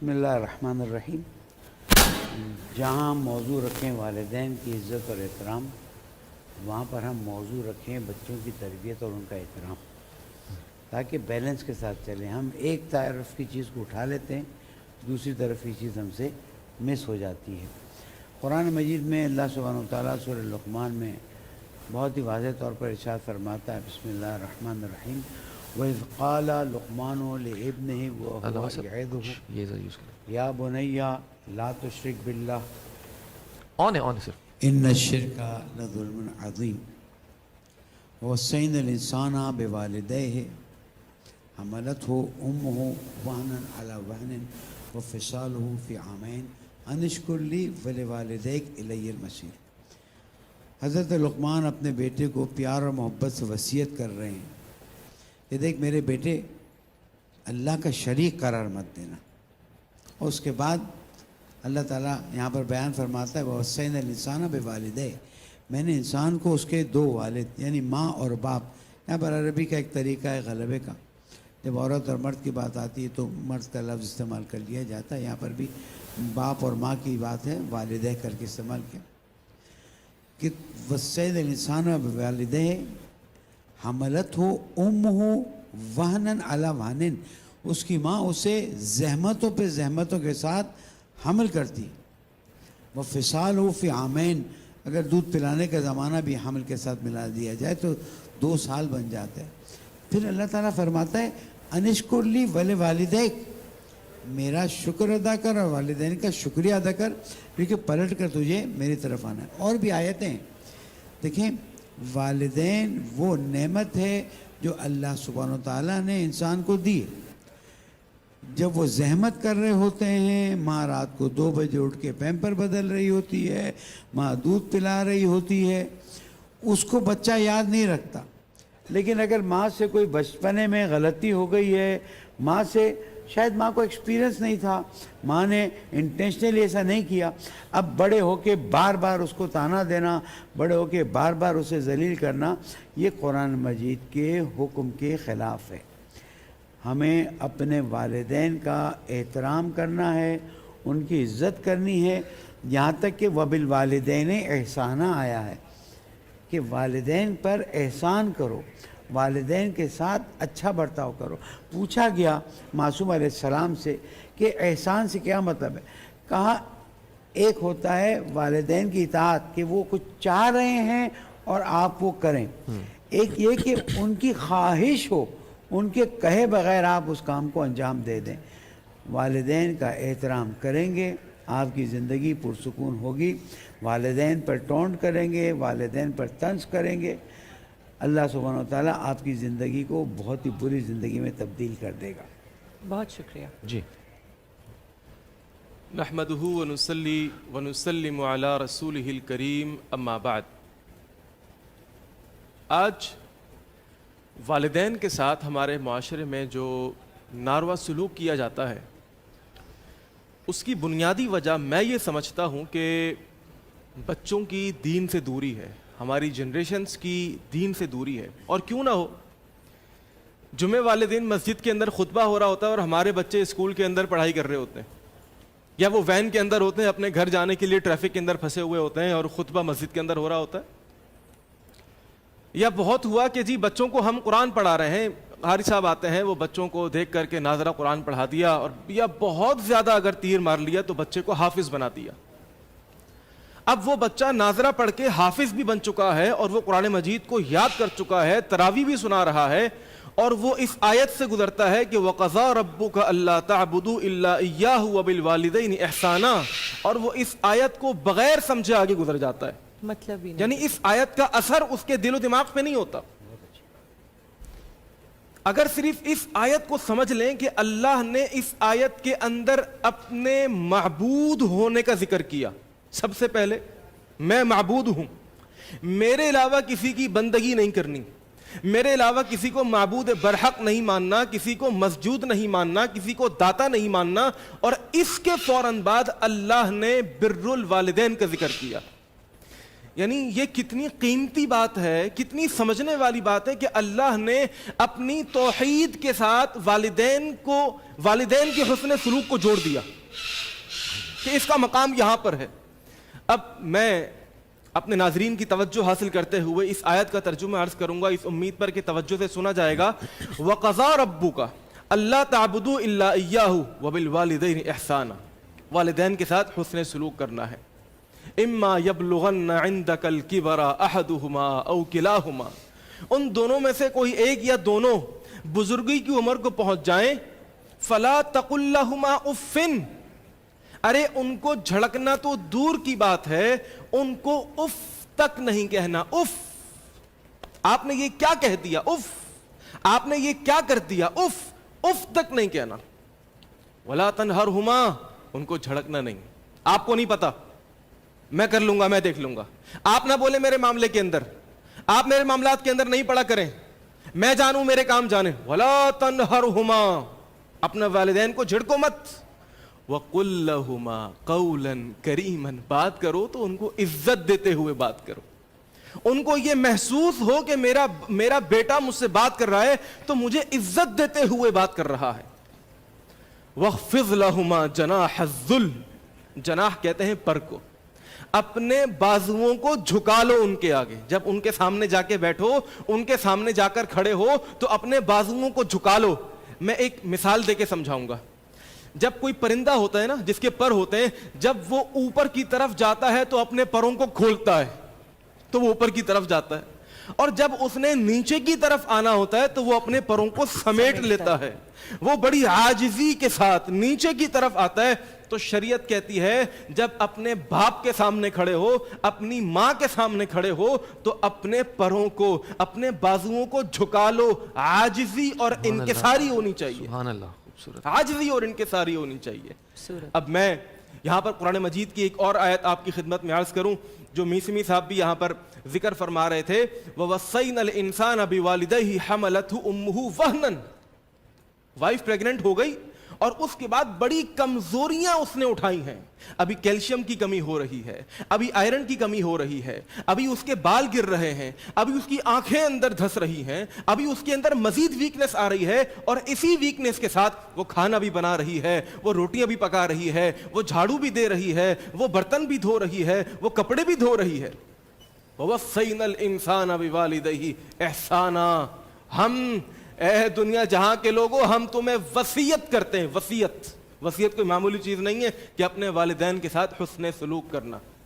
بسم اللہ الرحمن الرحیم. جہاں موضوع رکھیں والدین کی عزت اور احترام، وہاں پر ہم موضوع رکھیں بچوں کی تربیت اور ان کا احترام، تاکہ بیلنس کے ساتھ چلیں. ہم ایک طرف کی چیز کو اٹھا لیتے ہیں، دوسری طرف کی چیز ہم سے مس ہو جاتی ہے. قرآن مجید میں اللہ سبحانہ و تعالیٰ سورہ لقمان میں بہت ہی واضح طور پر ارشاد فرماتا ہے، بسم اللہ الرحمن الرحیم، وَإِذْ قَالَ لُقْمَانُ لِابْنِهِ وَهُوَ يَعِظُهُ يَا بُنَيَّ لَا تُشْرِكْ بِاللَّهِ إِنَّ الشِّرْكَ لَظُلْمٌ عَظِيمٌ وَوَصَّيْنَا الْإِنسَانَ بِوَالِدَيْهِ حَمَلَتْهُ أُمُّهُ وَهْنًا عَلَى وَهْنٍ وَفِصَالُهُ فِي عَامَيْنِ أَنِ اشْكُرْ لِي وَلِوَالِدَيْكَ إِلَيَّ الْمَصِيرُ. حضرت لقمان اپنے بیٹے کو پیار اور محبت سے وصیت کر رہے ہیں کہ دیکھ میرے بیٹے، اللہ کا شریک قرار مت دینا. اور اس کے بعد اللہ تعالیٰ یہاں پر بیان فرماتا ہے وَوَصَّيْنَا الْإِنسَانَ بِوَالِدَيْهِ، میں نے انسان کو اس کے دو والد یعنی ماں اور باپ. یہاں پر عربی کا ایک طریقہ ہے غلبے کا، جب عورت اور مرد کی بات آتی ہے تو مرد کا لفظ استعمال کر لیا جاتا ہے. یہاں پر بھی باپ اور ماں کی بات ہے، والدہ کر کے استعمال کیا کہ وَوَصَّيْنَا الْإِنسَانَ بِوَالِدَيْهِ حَمَلَتْهُ أُمُّهُ وَهْنًا عَلَى وَهْنٍ، اس کی ماں اسے زحمتوں پہ زحمتوں کے ساتھ حمل کرتی. وَفِصَالُهُ فِي عَامَيْنِ، اگر دودھ پلانے کا زمانہ بھی حمل کے ساتھ ملا دیا جائے تو 2 سال بن جاتا ہے. پھر اللہ تعالیٰ فرماتا ہے أَنِ اشْكُرْ لِي وَلِوَالِدَيْكَ، میرا شکر ادا کر اور والدین کا شکریہ ادا کر، کیونکہ پلٹ کر تجھے میری طرف آنا ہے. اور بھی آیتیں ہیں. دیکھیں، والدین وہ نعمت ہے جو اللہ سبحانہ و تعالیٰ نے انسان کو دی. جب وہ زحمت کر رہے ہوتے ہیں، ماں رات کو 2 بجے اٹھ کے پیمپر بدل رہی ہوتی ہے، ماں دودھ پلا رہی ہوتی ہے، اس کو بچہ یاد نہیں رکھتا. لیکن اگر ماں سے کوئی بچپنے میں غلطی ہو گئی ہے، ماں سے شاید ماں کو ایکسپیرینس نہیں تھا، ماں نے انٹینشنلی ایسا نہیں کیا، اب بڑے ہو کے بار بار اس کو طعنہ دینا، بڑے ہو کے بار بار اسے ذلیل کرنا، یہ قرآن مجید کے حکم کے خلاف ہے. ہمیں اپنے والدین کا احترام کرنا ہے، ان کی عزت کرنی ہے. یہاں تک کہ وَبِالْوَالِدَيْنِ احسانہ آیا ہے کہ والدین پر احسان کرو، والدین کے ساتھ اچھا برتاؤ کرو. پوچھا گیا معصوم علیہ السلام سے کہ احسان سے کیا مطلب ہے؟ کہا ایک ہوتا ہے والدین کی اطاعت کہ وہ کچھ چاہ رہے ہیں اور آپ وہ کریں، ایک یہ کہ ان کی خواہش ہو، ان کے کہے بغیر آپ اس کام کو انجام دے دیں. والدین کا احترام کریں گے، آپ کی زندگی پرسکون ہوگی. والدین پر ٹونٹ کریں گے، والدین پر طنز کریں گے، اللہ سبحانہ و تعالیٰ آپ کی زندگی کو بہت ہی بری زندگی میں تبدیل کر دے گا. بہت شکریہ. جی. نحمدہ ونصلی ونسلم علی رسولہ الکریم، اما بعد. آج والدین کے ساتھ ہمارے معاشرے میں جو ناروا سلوک کیا جاتا ہے، اس کی بنیادی وجہ میں یہ سمجھتا ہوں کہ بچوں کی دین سے دوری ہے، ہماری جنریشنز کی دین سے دوری ہے. اور کیوں نہ ہو، جمعے والے دن مسجد کے اندر خطبہ ہو رہا ہوتا ہے اور ہمارے بچے اسکول کے اندر پڑھائی کر رہے ہوتے ہیں، یا وہ وین کے اندر ہوتے ہیں، اپنے گھر جانے کے لیے ٹریفک کے اندر پھنسے ہوئے ہوتے ہیں اور خطبہ مسجد کے اندر ہو رہا ہوتا ہے. یا بہت ہوا کہ جی بچوں کو ہم قرآن پڑھا رہے ہیں، حاری صاحب آتے ہیں، وہ بچوں کو دیکھ کر کے ناظرہ قرآن پڑھا دیا، اور یا بہت زیادہ اگر تیر مار لیا تو بچے کو حافظ بنا دیا. اب وہ بچہ ناظرہ پڑھ کے حافظ بھی بن چکا ہے اور وہ قرآن مجید کو یاد کر چکا ہے، تراویح بھی سنا رہا ہے، اور وہ اس آیت سے گزرتا ہے کہ وَقَضَىٰ رَبُّكَ أَلَّا تَعْبُدُوا إِلَّا إِيَّاهُ وَبِالْوَالِدَيْنِ إِحْسَانًا، اور وہ اس آیت کو بغیر سمجھے آگے گزر جاتا ہے. مطلب ہی نہیں، یعنی اس آیت کا اثر اس کے دل و دماغ پہ نہیں ہوتا. اگر صرف اس آیت کو سمجھ لیں کہ اللہ نے اس آیت کے اندر اپنے معبود ہونے کا ذکر کیا، سب سے پہلے میں معبود ہوں، میرے علاوہ کسی کی بندگی نہیں کرنی، میرے علاوہ کسی کو معبود برحق نہیں ماننا، کسی کو مسجود نہیں ماننا، کسی کو داتا نہیں ماننا، اور اس کے فوراً بعد اللہ نے بر الوالدین کا ذکر کیا. یعنی یہ کتنی قیمتی بات ہے, کتنی سمجھنے والی بات ہے کہ اللہ نے اپنی توحید کے ساتھ والدین کے حسن سلوک کو جوڑ دیا کہ اس کا مقام یہاں پر ہے. اب میں اپنے ناظرین کی توجہ حاصل کرتے ہوئے اس آیت کا ترجمہ عرض کروں گا, اس امید پر کہ توجہ سے سنا جائے گا. وَقَضَىٰ رَبُّكَ أَلَّا تَعْبُدُوا إِلَّا إِيَّاهُ وَبِالْوَالِدَيْنِ إِحْسَانًا, والدین کے ساتھ حسن سلوک کرنا ہے. اما یبلغن عندک الکبر احدہما او کلاہما, ان دونوں میں سے کوئی ایک یا دونوں بزرگی کی عمر کو پہنچ جائیں, فلا تقل لہما اف, ارے ان کو جھڑکنا تو دور کی بات ہے, ان کو اف تک نہیں کہنا. اف, آپ نے یہ کیا کہہ دیا, اف, آپ نے یہ کیا کر دیا, اف, اف تک نہیں کہنا. ولا تنہرہما, ان کو جھڑکنا نہیں. آپ کو نہیں پتا, میں کر لوں گا, میں دیکھ لوں گا. آپ نہ بولے میرے معاملے کے اندر, آپ میرے معاملات کے اندر نہیں پڑا کریں, میں جانوں میرے کام جانیں. ولا تنہرہما, اپنے والدین کو جھڑکو مت. وَقُلْ لَهُمَا قَوْلًا كَرِيمًا, بات کرو تو ان کو عزت دیتے ہوئے بات کرو, ان کو یہ محسوس ہو کہ میرا بیٹا مجھ سے بات کر رہا ہے تو مجھے عزت دیتے ہوئے بات کر رہا ہے. وَخْفِضْ لَهُمَا جَنَاحَ الذُّلِّ, جناح کہتے ہیں پر کو, اپنے بازوؤں کو جھکا لو ان کے آگے. جب ان کے سامنے جا کے بیٹھو, ان کے سامنے جا کر کھڑے ہو تو اپنے بازوؤں کو جھکا لو. میں ایک مثال دے کے سمجھاؤں گا. جب کوئی پرندہ ہوتا ہے نا, جس کے پر ہوتے ہیں, جب وہ اوپر کی طرف جاتا ہے تو اپنے پروں کو کھولتا ہے تو وہ اوپر کی طرف جاتا ہے, اور جب اس نے نیچے کی طرف آنا ہوتا ہے تو وہ اپنے پروں کو سمیٹ لیتا ہے, وہ بڑی عاجزی کے ساتھ نیچے کی طرف آتا ہے. تو شریعت کہتی ہے جب اپنے باپ کے سامنے کھڑے ہو, اپنی ماں کے سامنے کھڑے ہو, تو اپنے پروں کو, اپنے بازوؤں کو جھکا لو. عاجزی اور انکساری ہونی چاہیے, سبحان اللہ, عاجزی اور انکساری ہونی چاہیے. اب میں یہاں پر قرآن مجید کی ایک اور آیت آپ کی خدمت میں عرض کروں جو میسمی صاحب بھی یہاں پر ذکر فرما رہے تھے. وَوَصَّيْنَا الْإِنسَانَ بِوَالِدَيْهِ حَمَلَتْهُ أُمُّهُ وَهْنًا, وائف پریگننٹ ہو گئی اور اس کے بعد بڑی کمزوریاں اس نے اٹھائی ہیں. ابھی کیلشیم کی کمی ہو رہی ہے, ابھی آئرن کی کمی ہو رہی ہے, ابھی اس کے بال گر رہے ہیں, ابھی اس کی آنکھیں اندر دھس رہی ہیں, ابھی اس کے اندر مزید ویکنس آ رہی ہے, اور اسی ویکنس کے ساتھ وہ کھانا بھی بنا رہی ہے, وہ روٹیاں بھی پکا رہی ہے, وہ جھاڑو بھی دے رہی ہے, وہ برتن بھی دھو رہی ہے, وہ کپڑے بھی دھو رہی ہے. وَوَصَّيْنَا الْإِنسَانَ بِوَالِدَيْهِ إِحْسَانًا, ہم اے دنیا جہاں کے لوگوں, ہم تمہیں وصیت کرتے ہیں. وصیت کوئی معمولی چیز نہیں ہے کہ اپنے والدین کے ساتھ حسن سلوک کرنا.